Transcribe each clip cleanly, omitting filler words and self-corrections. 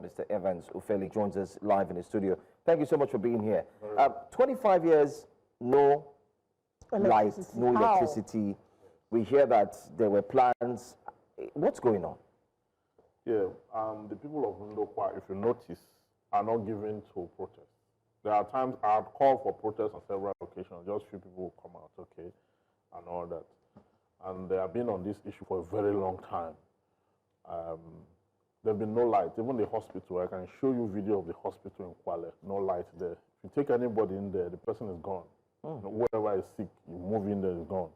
Mr. Evans Ufeli joins us live in the studio. Thank you so much for being here. 25 years, no light, no electricity. We hear that there were plans. What's going on? Yeah, the people of Ndokwa, if you notice, are not given to protest. There are times I've called for protest on several occasions. Just few people will come out, okay, and all that. And they have been on this issue for a very long time. There's been no light. Even the hospital, I can show you video of the hospital in Kwale, no light there. If you take anybody in there, the person is gone. Whoever is sick, you move in there, is gone.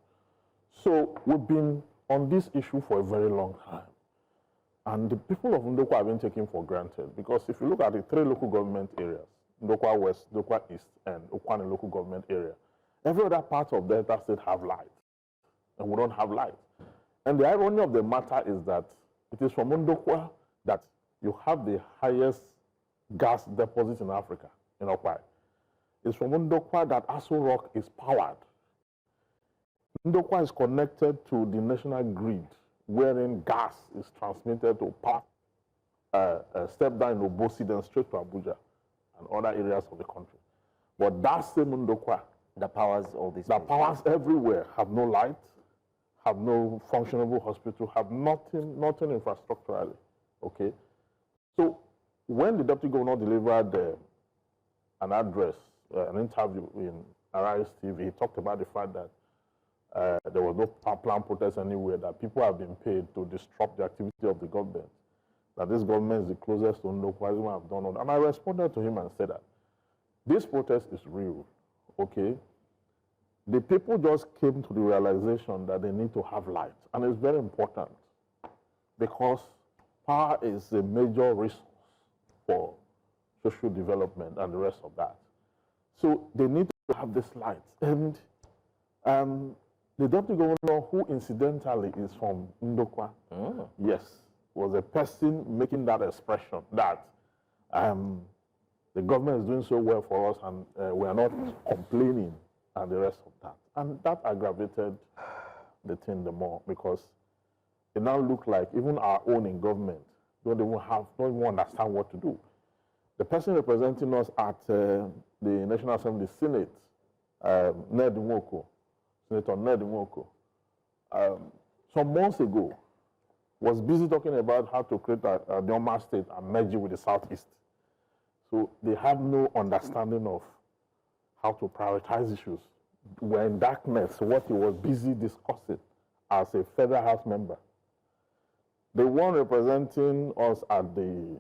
So we've been on this issue for a very long time. And the people of Ndokwa have been taken for granted, because if you look at the 3 local government areas, Ndokwa West, Ndokwa East, and Okwane local government area, every other part of Delta State have light, and we don't have light. And the irony of the matter is that it is from Ndokwa that you have the highest gas deposit in Africa, in Okwa. It's from Ndokwa that Aso Rock is powered. Ndokwa is connected to the national grid, wherein gas is transmitted to power, step down in Obosi, then straight to Abuja and other areas of the country. But that same Ndokwa, that powers all these that powers everywhere, have no light, have no functionable hospital, have nothing infrastructurally. Okay? So when the deputy governor delivered an address, an interview in Arise TV, he talked about the fact that there was no planned protest anywhere, that people have been paid to disrupt the activity of the government, that this government is the closest to Ndokwa everyone have done. And I responded to him and said that this protest is real, okay? The people just came to the realization that they need to have light, and it's very important because power is a major resource for social development and the rest of that. So they need to have this light. And the deputy governor, who incidentally is from Ndokwa, yes, was a person making that expression that the government is doing so well for us and we are not complaining and the rest of that. And that aggravated the thing the more, because it now looked like even our own in government don't even understand what to do. The person representing us at the National Assembly Senate, Ned Nwoko, Senator Ned Nwoko, some months ago, was busy talking about how to create a Nyoma state and merge it with the Southeast. So they have no understanding of how to prioritize issues. We're in darkness, what he was busy discussing as a federal house member. The one representing us at the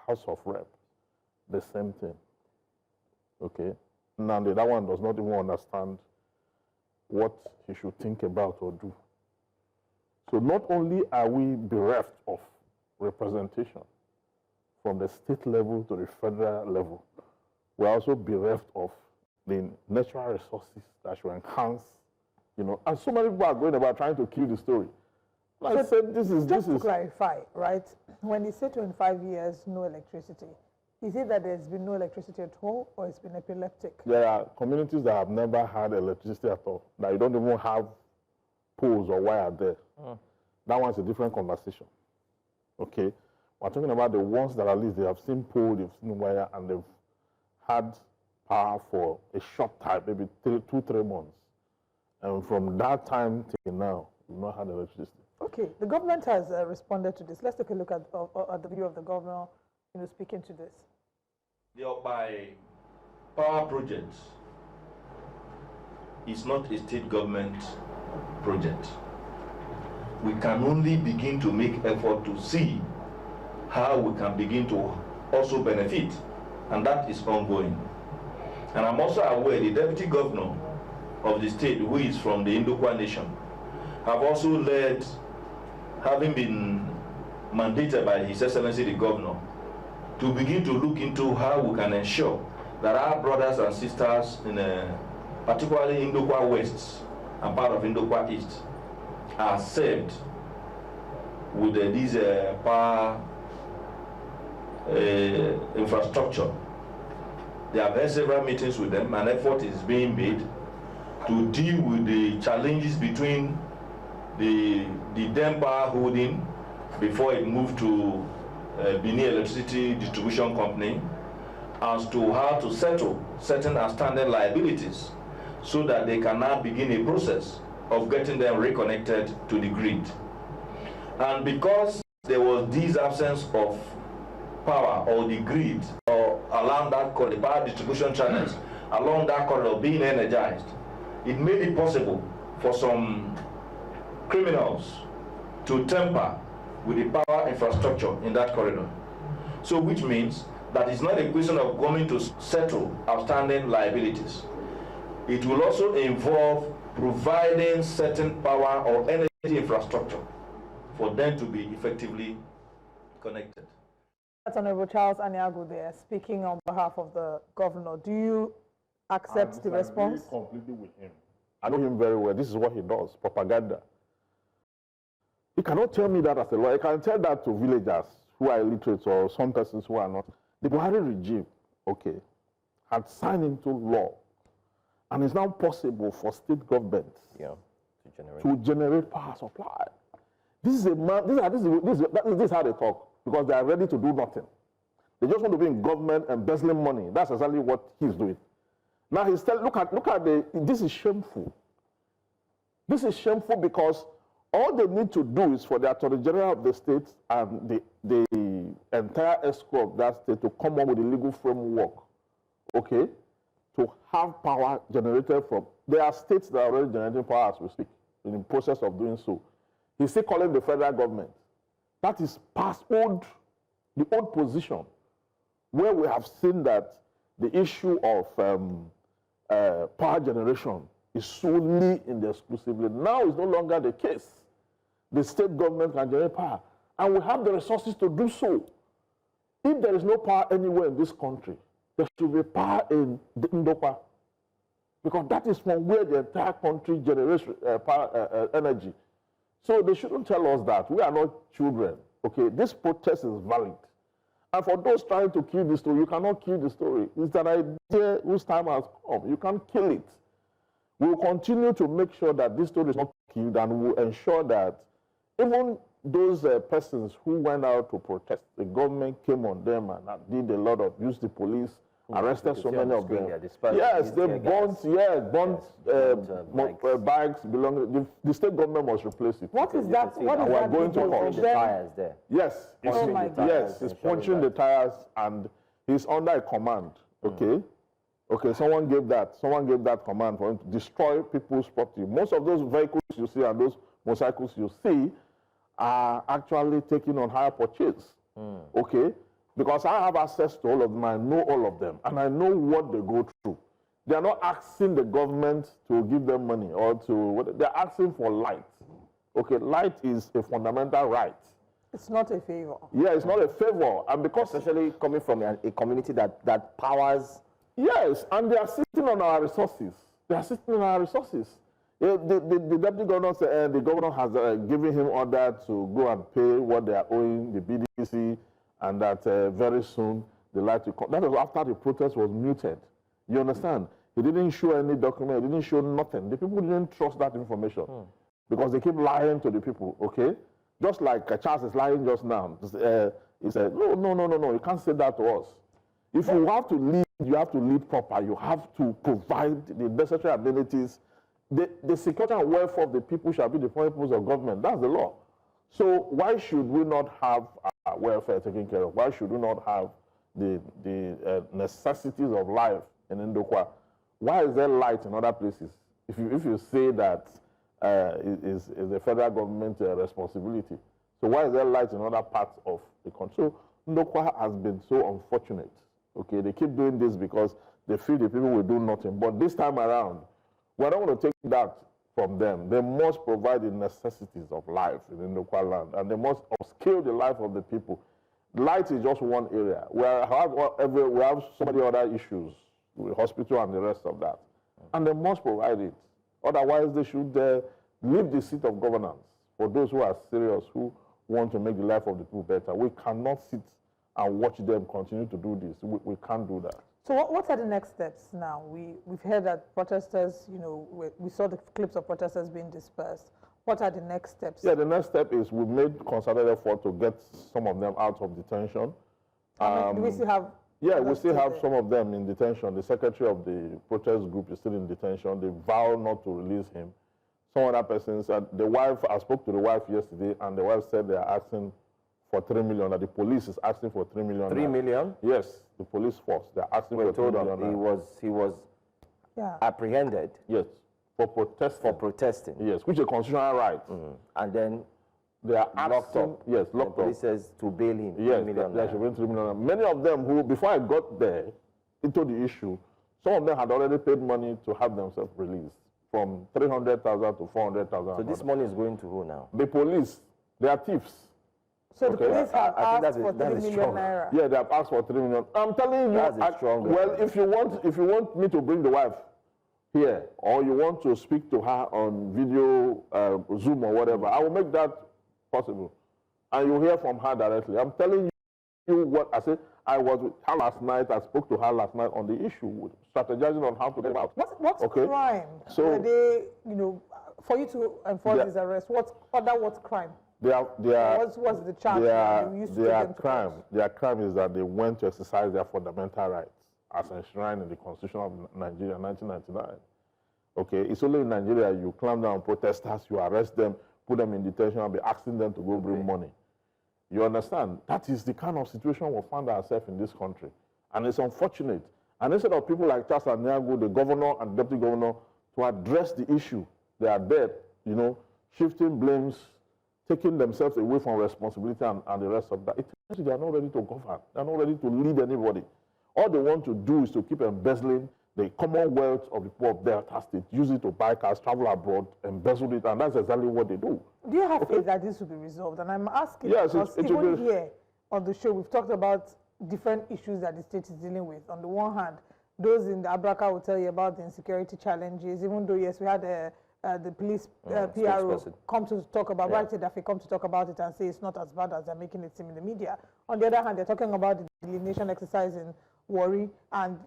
House of Rep, the same thing. Okay? Now that one does not even understand what he should think about or do. So not only are we bereft of representation from the state level to the federal level, we're also bereft of the natural resources that should enhance, you know, and so many people are going about trying to kill the story. Like I said, this is... Just to clarify, right, when you say 25 years, no electricity, is it that there's been no electricity at all, or it's been epileptic? There are communities that have never had electricity at all, that you don't even have poles or wire there. That one's a different conversation, okay? We're talking about the ones that at least they have seen pole, they've seen wire, and they've had power for a short time, maybe 2-3 months. And from that time till now, we've not had electricity. Okay, the government has responded to this. Let's take a look at the view of the governor, you know, speaking to this. The Okpai power project is not a state government project. We can only begin to make effort to see how we can begin to also benefit, and that is ongoing. And I'm also aware the deputy governor of the state, who is from the Ndokwa nation, have also led, having been mandated by His Excellency the Governor, to begin to look into how we can ensure that our brothers and sisters, particularly in Ndokwa West and part of Ndokwa East, are served with these power infrastructure. There have been several meetings with them, and effort is being made to deal with the challenges between the dam power holding before it moved to Benin Electricity Distribution Company as to how to settle certain outstanding liabilities so that they can now begin a process of getting them reconnected to the grid. And because there was this absence of power or the grid or along that corridor, the power distribution channels along that corridor being energized, it made it possible for some criminals to tamper with the power infrastructure in that corridor. So which means that it's not a question of going to settle outstanding liabilities. It will also involve providing certain power or energy infrastructure for them to be effectively connected. That's Honorable Charles Aniago there, speaking on behalf of the governor. Do you accept the response? I agree completely with him. I know him very well. This is what he does, propaganda. He cannot tell me that as a lawyer. He can tell that to villagers who are illiterate or some persons who are not. The Buhari regime, okay, had signed into law, and it's now possible for state governments to generate power supply. This is a man. This is how they talk, because they are ready to do nothing. They just want to be in government embezzling money. That's exactly what he's doing. Now he's telling, look at this is shameful. This is shameful because all they need to do is for the Attorney General of the state and the entire ESCO of that state to come up with a legal framework, okay, to have power generated from. There are states that are already generating power as we speak, in the process of doing so. He's still calling the federal government. That is past the old position, where we have seen that the issue of power generation is solely in the exclusively. Now it's no longer the case. The state government can generate power, and we have the resources to do so. If there is no power anywhere in this country, there should be power in the Ndokwa, because that is from where the entire country generates power, energy. So they shouldn't tell us that. We are not children. Okay, this protest is valid. And for those trying to kill the story, you cannot kill the story. It's an idea whose time has come. You can't kill it. We will continue to make sure that this story is not killed, and we will ensure that even those persons who went out to protest, the government came on them and did a lot of, used the police, arrested so many of them. Yes, they burnt bags belonging. The state government must replace it. What is that? What is we are that? going to call the tires there. Yes, he's punching the tires, and he's under a command. Okay, okay. Someone gave that command for him to destroy people's property. Most of those vehicles you see and those motorcycles you see are actually taking on higher purchase. Okay. Because I have access to all of them, I know all of them, and I know what they go through. They are not asking the government to give them money or to, they're asking for light. Okay, light is a fundamental right. It's not a favor. Yeah, it's not a favor. And because especially coming from a community that powers. Yes, and they are sitting on our resources. They are sitting on our resources. The deputy governor said, the governor has given him order to go and pay what they are owing the BDC, and that very soon the light will come. That was after the protest was muted. You understand? He didn't show any document. He didn't show nothing. The people didn't trust that information because they keep lying to the people, okay? Just like Charles is lying just now. He said, no, you can't say that to us. If you have to lead, you have to lead proper. You have to provide the necessary amenities. The security and welfare of the people shall be the purpose of government. That's the law. So why should we not have our welfare taken care of? Why should we not have the necessities of life in Ndokwa? Why is there light in other places? If you say that is the federal government responsibility, so why is there light in other parts of the country? So Ndokwa has been so unfortunate. Okay, they keep doing this because they feel the people will do nothing. But this time around, we don't want to take that from them. They must provide the necessities of life in Ndokwa land, and they must upscale the life of the people. Light is just one area. We have so many other issues, the hospital and the rest of that. And they must provide it. Otherwise, they should leave the seat of governance for those who are serious, who want to make the life of the people better. We cannot sit and watch them continue to do this. We can't do that. So what are the next steps now? We've heard that protesters, we saw the clips of protesters being dispersed. What are the next steps? Yeah, the next step is we made concerted effort to get some of them out of detention. Do we still have? Yeah, we still have some of them in detention. The secretary of the protest group is still in detention. They vow not to release him. Some other persons, the wife, I spoke to the wife yesterday, and the wife said they are asking for 3 million, that the police is asking for 3 million. 3 million? Yes, the police force, they're asking for 3 million. He was apprehended. Yes, for protesting. For protesting. Yes, which is a constitutional right. And then they are locked up. Yes, locked up. The police says to bail him. Yes, 3 million. there should be 3 million. Many of them who, before I got there into the issue, some of them had already paid money to have themselves released, from 300,000 to 400,000. So this money is going to who now? The police. They are thieves. So the police have asked for 3 million naira. Yeah, they have asked for 3 million. I'm telling you, well, if you want me to bring the wife here, or you want to speak to her on video, Zoom or whatever, I will make that possible, and you'll hear from her directly. I'm telling you what I said. I was with her last night. I spoke to her last night on the issue, strategizing on how to get out. What's crime? So are they, for you to enforce this arrest, what crime? What's the charge? Their crime is that they went to exercise their fundamental rights as enshrined in the Constitution of Nigeria, 1999. Okay, it's only in Nigeria you clamp down on protesters, you arrest them, put them in detention, and be asking them to go bring money. You understand? That is the kind of situation we find ourselves in this country. And it's unfortunate. And instead of people like Charles Aniago, the governor and deputy governor, to address the issue, they are there, shifting blames, taking themselves away from responsibility and the rest of that. They are not ready to govern. They are not ready to lead anybody. All they want to do is to keep embezzling the commonwealth of the poor of Delta State, use it to buy cars, travel abroad, embezzle it, and that's exactly what they do. Do you have faith that this will be resolved? And I'm asking because even here on the show, we've talked about different issues that the state is dealing with. On the one hand, those in the Abraka will tell you about the insecurity challenges, even though, yes, we had the police PRO come to talk about, come to talk about it and say it's not as bad as they're making it seem in the media. On the other hand, they're talking about the delineation exercise in Warri, and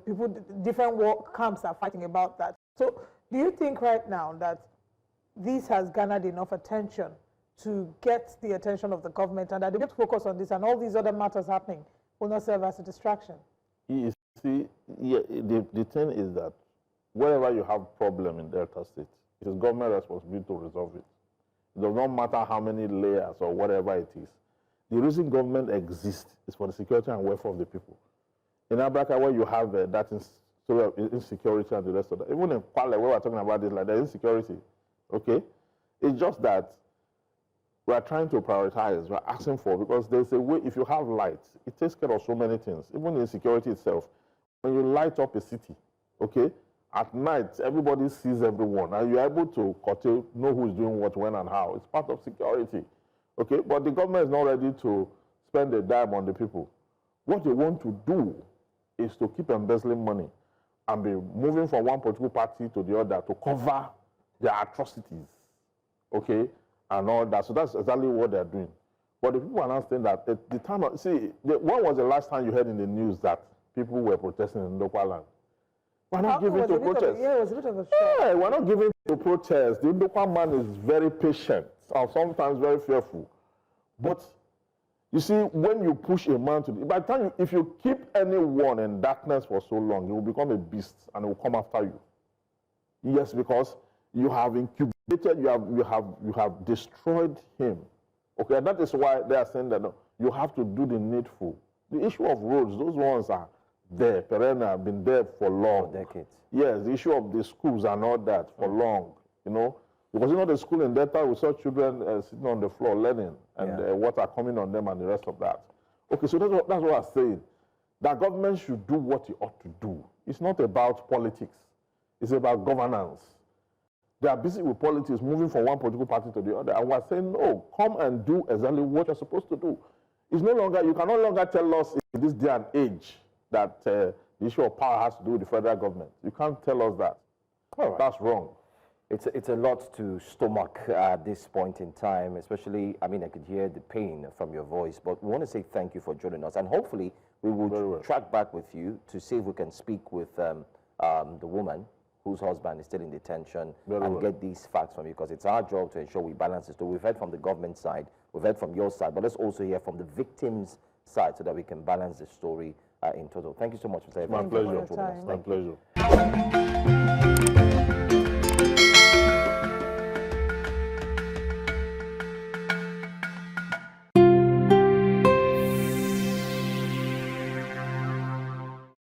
people, different war camps are fighting about that. So do you think right now that this has garnered enough attention to get the attention of the government, and that they get focus on this and all these other matters happening will not serve as a distraction? You see, the thing is that wherever you have problem in Delta State, it is government responsibility to resolve it. It does not matter how many layers or whatever it is. The reason government exists is for the security and welfare of the people. In Abraka, where you have that story of insecurity and the rest of that, even in Kwale, where we're talking about this, like the insecurity, okay? It's just that we are trying to prioritize, we're asking for, because there's a way, if you have light, it takes care of so many things, even in security itself. When you light up a city, okay, at night, everybody sees everyone, and you're able to know who's doing what, when, and how. It's part of security, okay? But the government is not ready to spend a dime on the people. What they want to do is to keep embezzling money and be moving from one political party to the other to cover their atrocities, okay, and all that. So that's exactly what they're doing. But the people are not saying that at the time, when was the last time you heard in the news that people were protesting in Ndokwa land? We're not giving to protest. Yeah, it was a bit of a shock. Yeah, we're not giving to protest. The Ndokwa man is very patient and sometimes very fearful. But you see, when you push a man to by the time if you keep anyone in darkness for so long, he will become a beast and he will come after you. Yes, because you have incubated, you have destroyed him. Okay, that is why they are saying that no, you have to do the needful. The issue of roads, those ones are there, perennial, been there for long. For decades. Yes, the issue of the schools and all that for long, Because the school in Delta, we saw children sitting on the floor learning and water coming on them and the rest of that. Okay, so that's what I'm saying. That government should do what it ought to do. It's not about politics. It's about governance. They are busy with politics, moving from one political party to the other. And we're saying, no, come and do exactly what you're supposed to do. It's no longer, you can no longer tell us in this day and age that the issue of power has to do with the federal government. You can't tell us that. All right. That's wrong. It's a lot to stomach at this point in time, especially, I mean, I could hear the pain from your voice, but we want to say thank you for joining us, and hopefully we will track back with you to see if we can speak with the woman whose husband is still in detention and get these facts from you, because it's our job to ensure we balance the story. We've heard from the government side, we've heard from your side, but let's also hear from the victims' side so that we can balance the story in total. Thank you so much, Mr. Evans. My pleasure. My pleasure.